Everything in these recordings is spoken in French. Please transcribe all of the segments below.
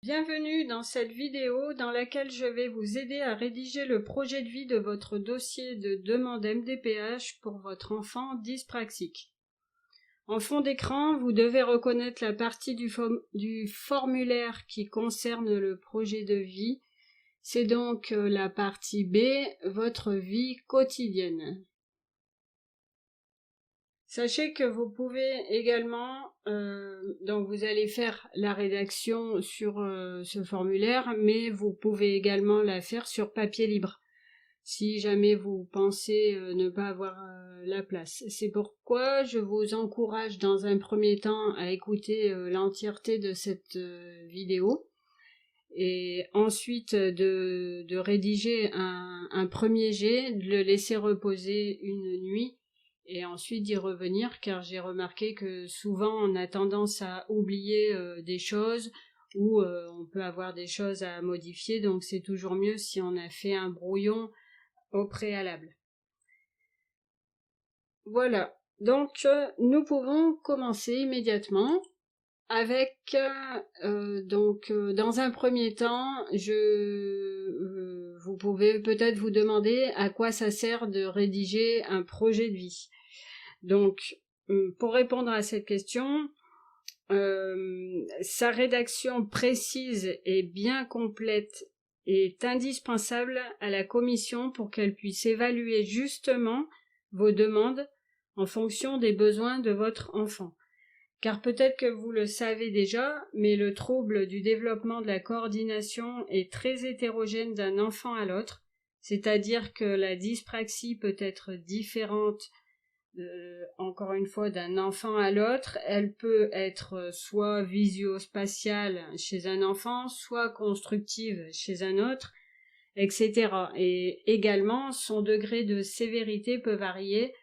Bienvenue dans cette vidéo dans laquelle je vais vous aider à rédiger le projet de vie de votre dossier de demande MDPH pour votre enfant dyspraxique. En fond d'écran, vous devez reconnaître la partie du formulaire qui concerne le projet de vie. C'est donc la partie B, votre vie quotidienne. Sachez que vous pouvez également, donc vous allez faire la rédaction sur ce formulaire, mais vous pouvez également la faire sur papier libre, si jamais vous pensez ne pas avoir la place. C'est pourquoi je vous encourage dans un premier temps à écouter l'entièreté de cette vidéo, et ensuite de rédiger un premier jet, de le laisser reposer une nuit, et ensuite d'y revenir, car j'ai remarqué que souvent on a tendance à oublier des choses, ou on peut avoir des choses à modifier, donc c'est toujours mieux si on a fait un brouillon au préalable. Voilà, donc nous pouvons commencer immédiatement avec dans un premier temps, vous pouvez peut-être vous demander à quoi ça sert de rédiger un projet de vie. Donc, pour répondre à cette question, sa rédaction précise et bien complète est indispensable à la commission pour qu'elle puisse évaluer justement vos demandes en fonction des besoins de votre enfant. Car peut-être que vous le savez déjà, mais le trouble du développement de la coordination est très hétérogène d'un enfant à l'autre, c'est-à-dire que la dyspraxie peut être différente, encore une fois, d'un enfant à l'autre. Elle peut être soit visio-spatiale chez un enfant, soit constructive chez un autre, etc. Et également, son degré de sévérité peut varier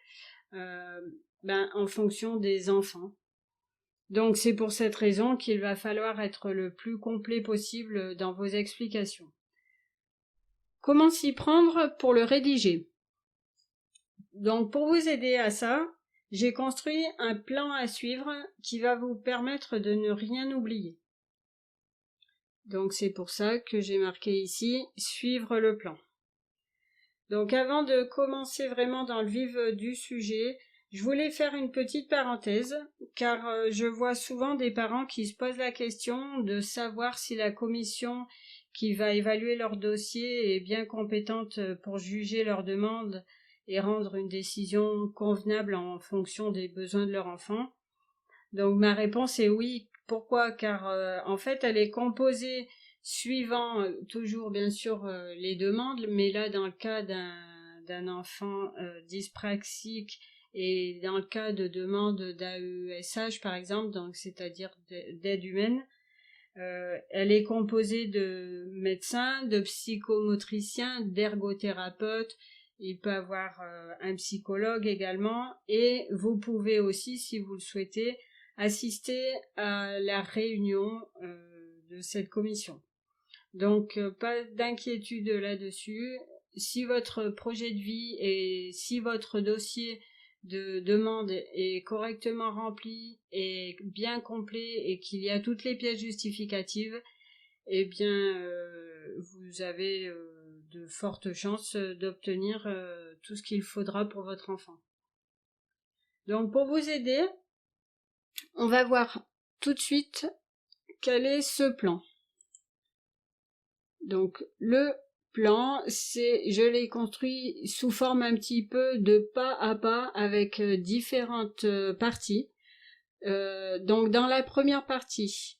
en fonction des enfants. Donc c'est pour cette raison qu'il va falloir être le plus complet possible dans vos explications. Comment s'y prendre pour le rédiger? Donc pour vous aider à ça, j'ai construit un plan à suivre qui va vous permettre de ne rien oublier. Donc c'est pour ça que j'ai marqué ici « Suivre le plan ». Donc avant de commencer vraiment dans le vif du sujet, je voulais faire une petite parenthèse, car je vois souvent des parents qui se posent la question de savoir si la commission qui va évaluer leur dossier est bien compétente pour juger leur demande et rendre une décision convenable en fonction des besoins de leur enfant. Donc ma réponse est oui. Pourquoi? Car en fait elle est composée suivant toujours bien sûr les demandes, mais là dans le cas d'un enfant dyspraxique et dans le cas de demande d'AESH par exemple, donc c'est-à-dire d'aide humaine, elle est composée de médecins, de psychomotriciens, d'ergothérapeutes. Il peut avoir un psychologue également, et vous pouvez aussi, si vous le souhaitez, assister à la réunion de cette commission. Donc pas d'inquiétude là-dessus. Si votre projet de vie et si votre dossier de demande est correctement rempli et bien complet et qu'il y a toutes les pièces justificatives, eh bien vous avez de fortes chances d'obtenir tout ce qu'il faudra pour votre enfant. Donc pour vous aider, on va voir tout de suite quel est ce plan. Donc le plan, je l'ai construit sous forme un petit peu de pas à pas avec différentes parties. Donc dans la première partie,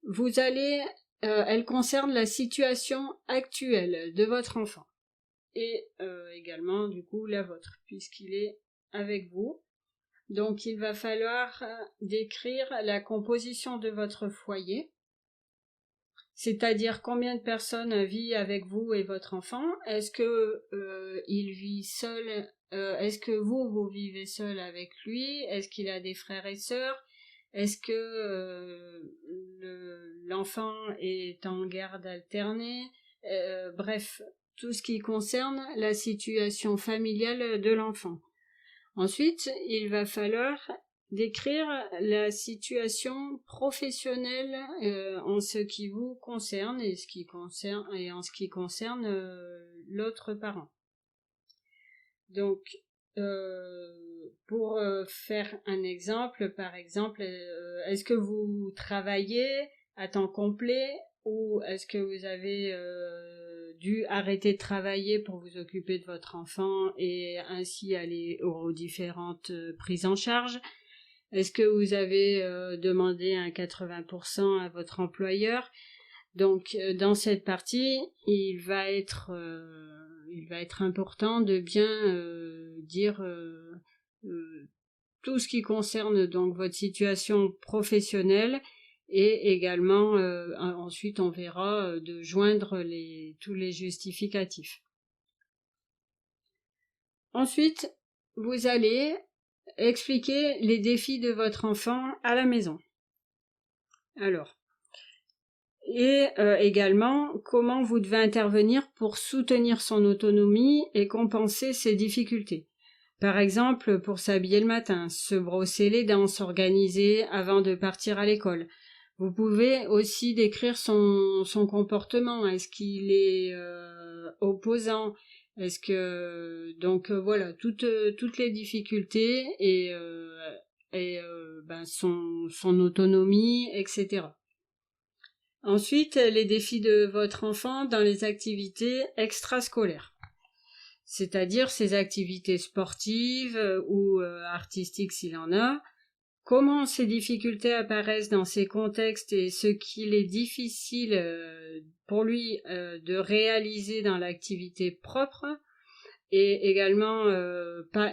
vous allez, elle concerne la situation actuelle de votre enfant et également du coup la vôtre puisqu'il est avec vous. Donc il va falloir décrire la composition de votre foyer. C'est-à-dire combien de personnes vivent avec vous et votre enfant? Est-ce que il vit seul? Est-ce que vous vivez seul avec lui? Est-ce qu'il a des frères et sœurs? Est-ce que l'enfant est en garde alternée? Bref, tout ce qui concerne la situation familiale de l'enfant. Ensuite, il va falloir décrire la situation professionnelle en ce qui vous concerne et en ce qui concerne l'autre parent. Donc, pour faire un exemple, par exemple, est-ce que vous travaillez à temps complet ou est-ce que vous avez dû arrêter de travailler pour vous occuper de votre enfant et ainsi aller aux différentes prises en charge? Est-ce que vous avez demandé un 80% à votre employeur? Donc, dans cette partie, il va être important de bien dire tout ce qui concerne donc votre situation professionnelle et également ensuite on verra de joindre tous les justificatifs. Ensuite, vous allez expliquer les défis de votre enfant à la maison. Alors, et également comment vous devez intervenir pour soutenir son autonomie et compenser ses difficultés. Par exemple, pour s'habiller le matin, se brosser les dents, s'organiser avant de partir à l'école. Vous pouvez aussi décrire son comportement. Est-ce qu'il est opposant? Est-ce que donc voilà toutes les difficultés et son autonomie, etc. Ensuite, les défis de votre enfant dans les activités extrascolaires, c'est-à-dire ses activités sportives ou artistiques s'il en a. Comment ces difficultés apparaissent dans ces contextes et ce qu'il est difficile pour lui de réaliser dans l'activité propre. Et également,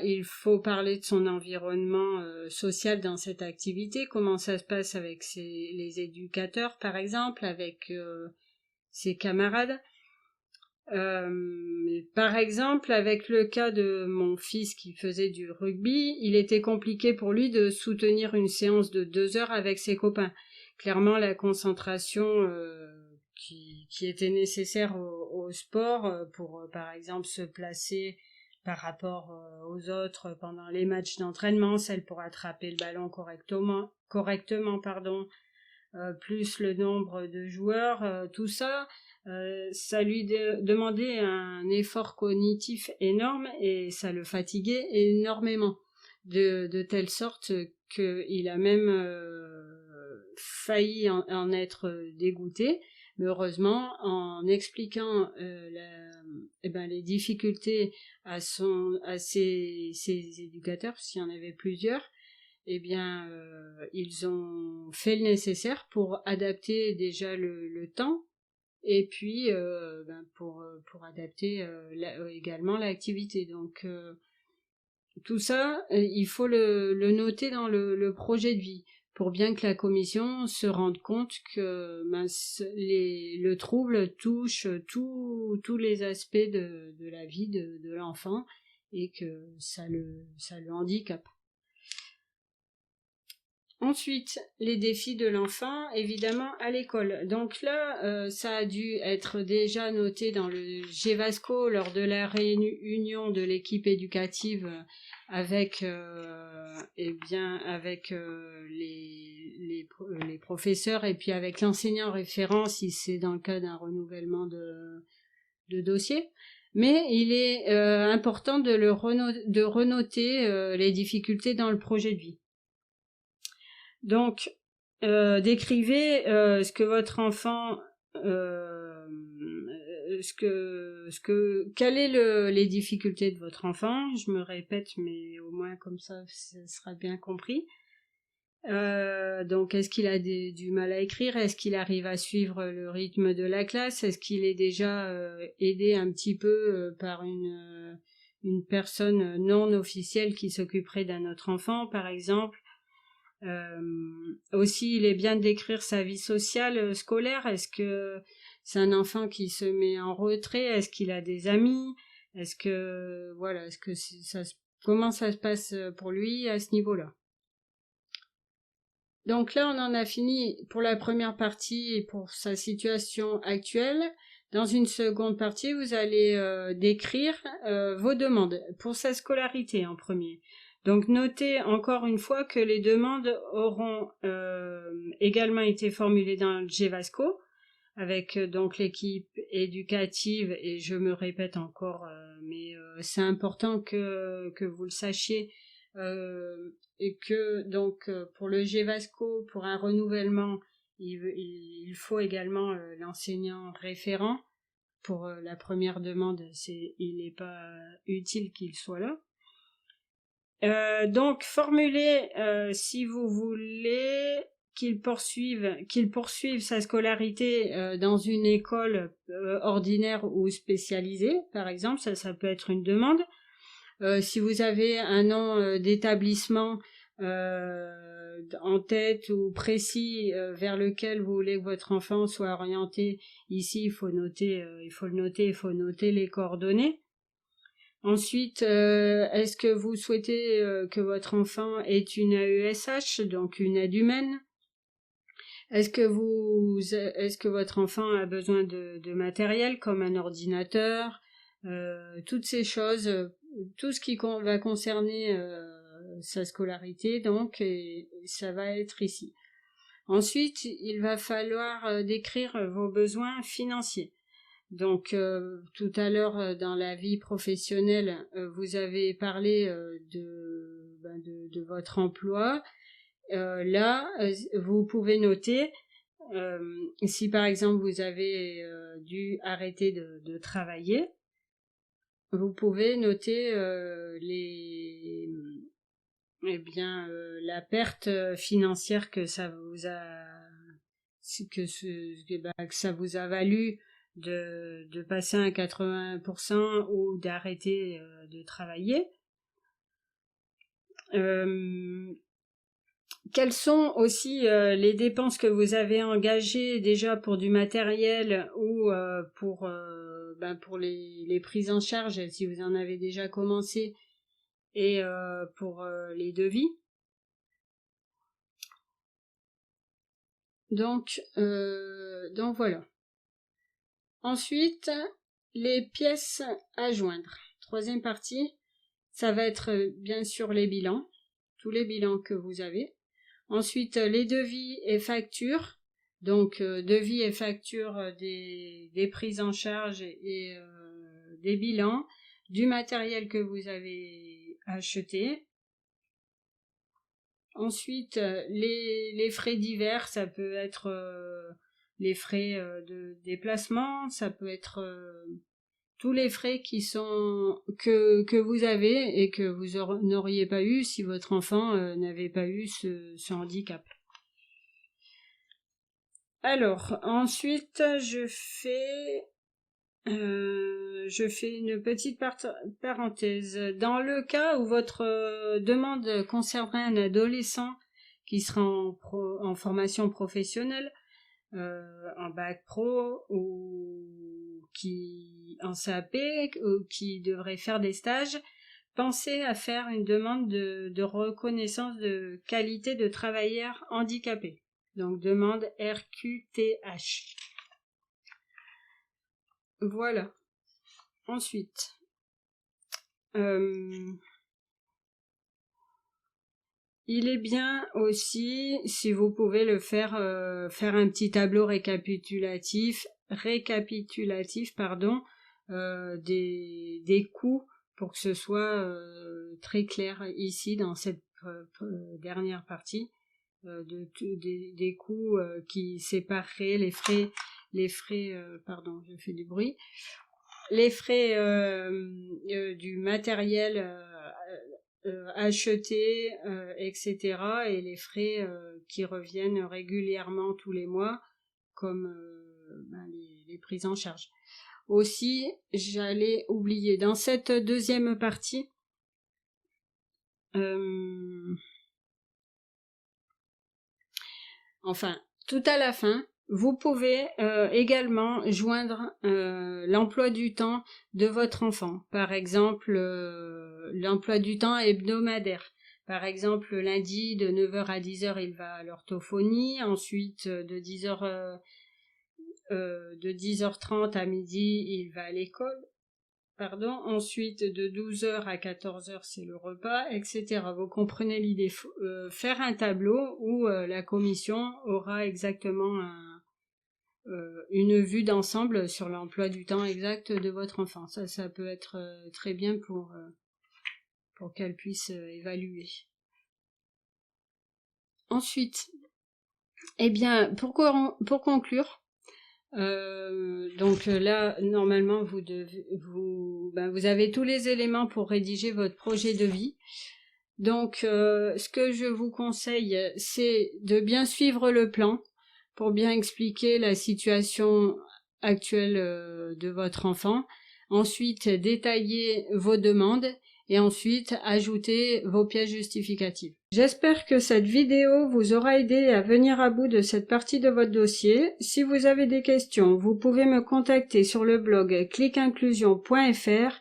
il faut parler de son environnement social dans cette activité, comment ça se passe avec les éducateurs par exemple, avec ses camarades. Par exemple, avec le cas de mon fils qui faisait du rugby, il était compliqué pour lui de soutenir une séance de 2 heures avec ses copains. Clairement, la concentration qui était nécessaire au sport pour, par exemple, se placer par rapport aux autres pendant les matchs d'entraînement, celle pour attraper le ballon correctement, plus le nombre de joueurs, tout ça, ça lui demandait un effort cognitif énorme et ça le fatiguait énormément, de telle sorte qu'il a même failli en être dégoûté. Mais heureusement, en expliquant les difficultés à ses éducateurs, s'il y en avait plusieurs, ils ont fait le nécessaire pour adapter déjà le temps et puis pour adapter également l'activité. Donc tout ça, il faut le noter dans le projet de vie pour bien que la commission se rende compte que le trouble touche tous les aspects de la vie de l'enfant et que ça le handicape. Ensuite, les défis de l'enfant, évidemment, à l'école. Donc là, ça a dû être déjà noté dans le GEVASCO lors de la réunion de l'équipe éducative avec les professeurs et puis avec l'enseignant référent si c'est dans le cas d'un renouvellement de dossier. Mais il est important de renoter les difficultés dans le projet de vie. Donc, décrivez ce que votre enfant, quelles est les difficultés de votre enfant. Je me répète, mais au moins comme ça sera bien compris. Donc, est-ce qu'il a du mal à écrire? Est-ce qu'il arrive à suivre le rythme de la classe? Est-ce qu'il est déjà aidé un petit peu par une personne non officielle qui s'occuperait d'un autre enfant, par exemple? Aussi, il est bien de décrire sa vie sociale scolaire. Est-ce que c'est un enfant qui se met en retrait? Est-ce qu'il a des amis? Comment ça se passe pour lui à ce niveau-là? Donc là, on en a fini pour la première partie et pour sa situation actuelle. Dans une seconde partie, vous allez décrire vos demandes pour sa scolarité en premier. Donc notez encore une fois que les demandes auront également été formulées dans le GEVASCO, avec donc l'équipe éducative, et je me répète encore, mais c'est important que vous le sachiez, et que donc pour le GEVASCO, pour un renouvellement, il faut également l'enseignant référent. Pour la première demande, il n'est pas utile qu'il soit là. Donc formulez, si vous voulez, qu'il poursuive sa scolarité dans une école ordinaire ou spécialisée, par exemple, ça peut être une demande. Si vous avez un nom d'établissement en tête ou précis vers lequel vous voulez que votre enfant soit orienté, ici il faut noter les coordonnées. Ensuite, est-ce que vous souhaitez que votre enfant ait une AESH, donc une aide humaine? Est-ce que votre enfant a besoin de matériel comme un ordinateur? Toutes ces choses, tout ce qui va concerner sa scolarité, donc, et ça va être ici. Ensuite, il va falloir décrire vos besoins financiers. Donc, tout à l'heure, dans la vie professionnelle, vous avez parlé de votre emploi. Là, vous pouvez noter, si par exemple vous avez dû arrêter de travailler, vous pouvez noter la perte financière que ça vous a que ça vous a valu de passer à 80% ou d'arrêter de travailler. Quelles sont aussi les dépenses que vous avez engagées déjà pour du matériel ou pour les prises en charge, si vous en avez déjà commencé, et pour les devis. Donc voilà. Ensuite, les pièces à joindre. Troisième partie, ça va être bien sûr les bilans, tous les bilans que vous avez. Ensuite, les devis et factures. Donc, devis et factures des prises en charge et des bilans, du matériel que vous avez acheté. Ensuite, les frais divers, ça peut être les frais de déplacement, ça peut être tous les frais que vous avez et que vous n'auriez pas eu si votre enfant n'avait pas eu ce handicap. Alors, ensuite, je fais une petite parenthèse. Dans le cas où votre demande concernerait un adolescent qui sera en formation professionnelle, en bac pro ou en CAP, ou qui devrait faire des stages, pensez à faire une demande de reconnaissance de qualité de travailleur handicapé. Donc demande RQTH. Voilà. Ensuite, il est bien aussi, si vous pouvez le faire, faire un petit tableau récapitulatif, des coûts pour que ce soit très clair ici dans cette dernière partie, des coûts qui sépareraient les frais, je fais du bruit, les frais du matériel acheté, etc. et les frais qui reviennent régulièrement tous les mois, comme les prises en charge. Aussi, j'allais oublier, dans cette deuxième partie, tout à la fin, vous pouvez également joindre l'emploi du temps de votre enfant. Par exemple, l'emploi du temps hebdomadaire. Par exemple, lundi, de 9h à 10h, il va à l'orthophonie. Ensuite, de 10h30 à midi, il va à l'école. Ensuite, de 12 heures à 14 heures, c'est le repas, etc. Vous comprenez l'idée. Faire un tableau où la commission aura exactement une vue d'ensemble sur l'emploi du temps exact de votre enfant. Ça peut être très bien pour qu'elle puisse évaluer. Ensuite, eh bien, pour conclure, donc là, normalement, vous avez tous les éléments pour rédiger votre projet de vie. Donc, ce que je vous conseille, c'est de bien suivre le plan pour bien expliquer la situation actuelle de votre enfant. Ensuite, détailler vos demandes et ensuite ajouter vos pièces justificatives. J'espère que cette vidéo vous aura aidé à venir à bout de cette partie de votre dossier. Si vous avez des questions, vous pouvez me contacter sur le blog cliquinclusion.fr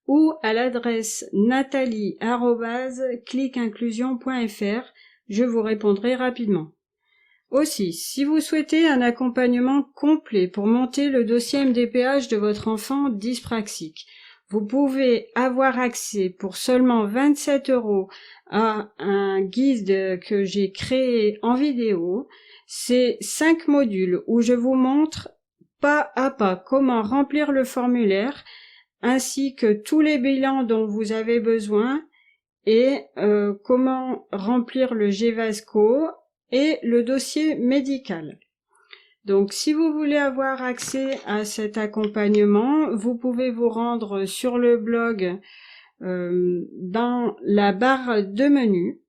ou à l'adresse nathalie@cliquinclusion.fr. Je vous répondrai rapidement. Aussi, si vous souhaitez un accompagnement complet pour monter le dossier MDPH de votre enfant dyspraxique, vous pouvez avoir accès pour seulement 27 € à un guide que j'ai créé en vidéo. C'est 5 modules où je vous montre pas à pas comment remplir le formulaire ainsi que tous les bilans dont vous avez besoin et comment remplir le GEVASCO et le dossier médical. Donc, si vous voulez avoir accès à cet accompagnement, vous pouvez vous rendre sur le blog dans la barre de menu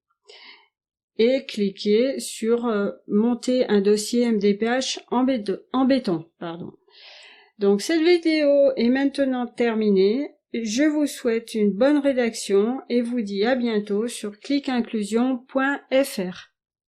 et cliquer sur monter un dossier MDPH en béton. Donc, cette vidéo est maintenant terminée. Je vous souhaite une bonne rédaction et vous dis à bientôt sur cliquinclusion.fr.